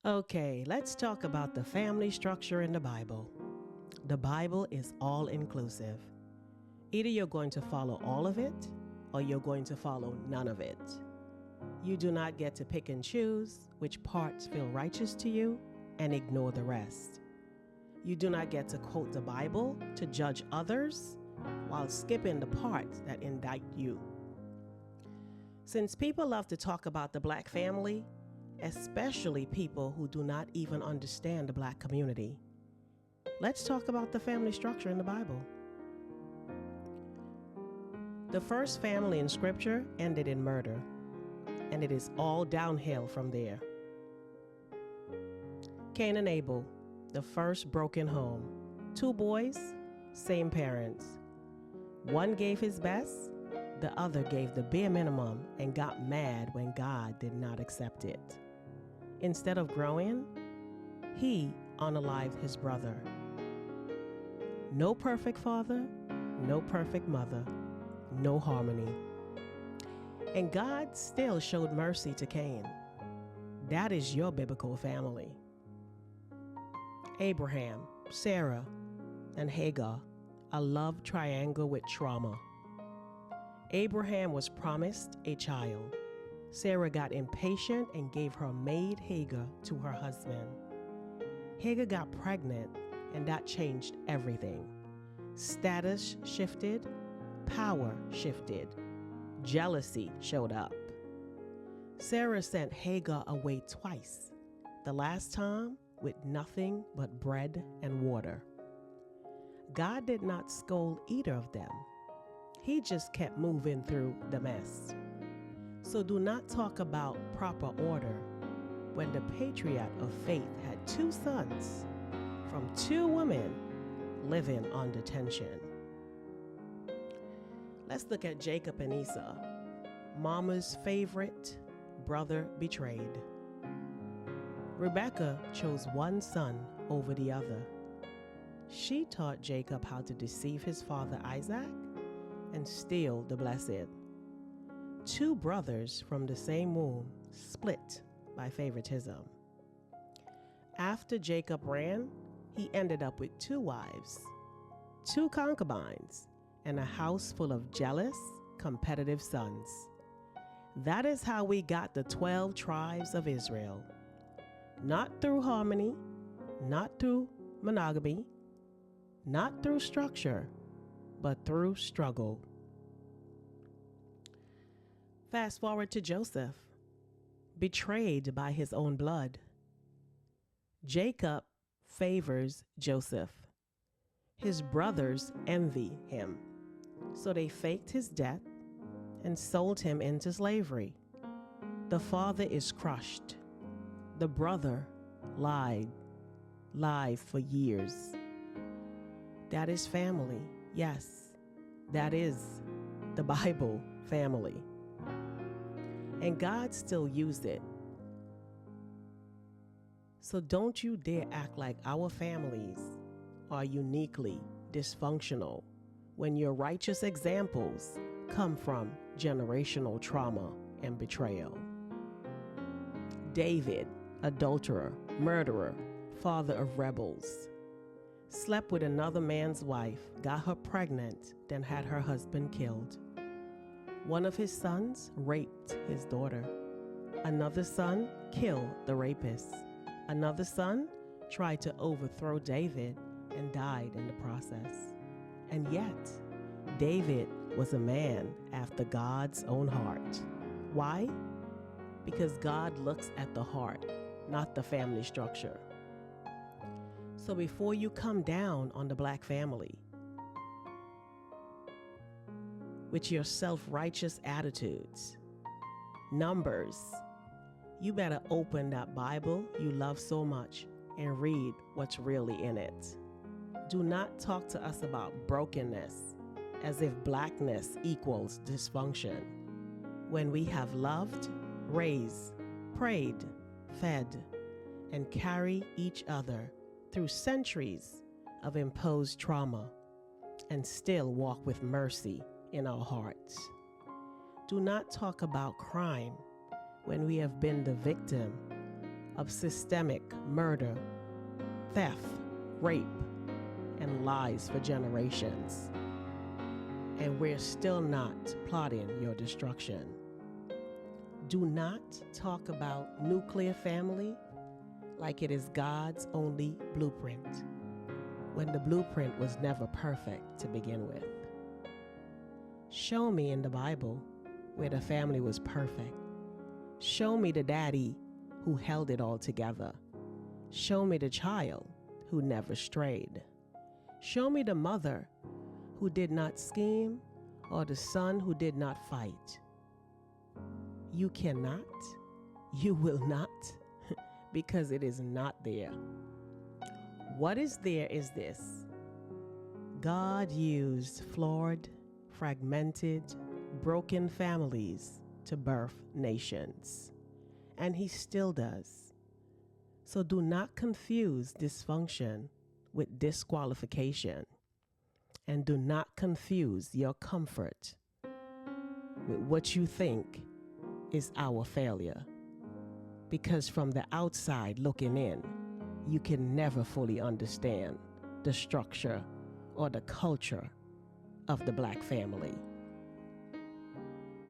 Okay, let's talk about the family structure in the Bible. The Bible is all inclusive. Either you're going to follow all of it or you're going to follow none of it. You do not get to pick and choose which parts feel righteous to you and ignore the rest. You do not get to quote the Bible to judge others while skipping the parts that indict you. Since people love to talk about the Black family, especially people who do not even understand the Black community, let's talk about the family structure in the Bible. The first family in Scripture ended in murder, and it is all downhill from there. Cain and Abel, the first broken home. 2 boys, same parents. One gave his best, the other gave the bare minimum and got mad when God did not accept it. Instead of growing, he unalived his brother. No perfect father, no perfect mother, no harmony. And God still showed mercy to Cain. That is your biblical family. Abraham, Sarah, and Hagar, a love triangle with trauma. Abraham was promised a child. Sarah got impatient and gave her maid Hagar to her husband. Hagar got pregnant, and that changed everything. Status shifted, power shifted, jealousy showed up. Sarah sent Hagar away twice, the last time with nothing but bread and water. God did not scold either of them. He just kept moving through the mess. So do not talk about proper order when the patriarch of faith had 2 sons from 2 women living under tension. Let's look at Jacob and Esau, mama's favorite, brother betrayed. Rebekah chose one son over the other. She taught Jacob how to deceive his father Isaac and steal the blessed. 2 brothers from the same womb split by favoritism. After Jacob ran, he ended up with 2 wives, 2 concubines, and a house full of jealous, competitive sons. That is how we got the 12 tribes of Israel. Not through harmony, not through monogamy, not through structure, but through struggle. Fast forward to Joseph, betrayed by his own blood. Jacob favors Joseph. His brothers envy him, so they faked his death and sold him into slavery. The father is crushed. The brother lied for years. That is family. Yes, that is the Bible family. And God still used it. So don't you dare act like our families are uniquely dysfunctional when your righteous examples come from generational trauma and betrayal. David, adulterer, murderer, father of rebels, slept with another man's wife, got her pregnant, then had her husband killed. One of his sons raped his daughter. Another son killed the rapist. Another son tried to overthrow David and died in the process. And yet, David was a man after God's own heart. Why? Because God looks at the heart, not the family structure. So before you come down on the Black family with your self-righteous attitudes, Numbers, you better open that Bible you love so much and read what's really in it. Do not talk to us about brokenness as if Blackness equals dysfunction, when we have loved, raised, prayed, fed, and carry each other through centuries of imposed trauma and still walk with mercy in our hearts. Do not talk about crime when we have been the victim of systemic murder, theft, rape, and lies for generations. And we're still not plotting your destruction. Do not talk about nuclear family like it is God's only blueprint, when the blueprint was never perfect to begin with. Show me in the Bible where the family was perfect. Show me the daddy who held it all together. Show me the child who never strayed. Show me the mother who did not scheme or the son who did not fight. You cannot, you will not, because it is not there. What is there is this: God used flawed, fragmented, broken families to birth nations, and He still does. So do not confuse dysfunction with disqualification, and do not confuse your comfort with what you think is our failure, because from the outside looking in, you can never fully understand the structure or the culture of the Black family.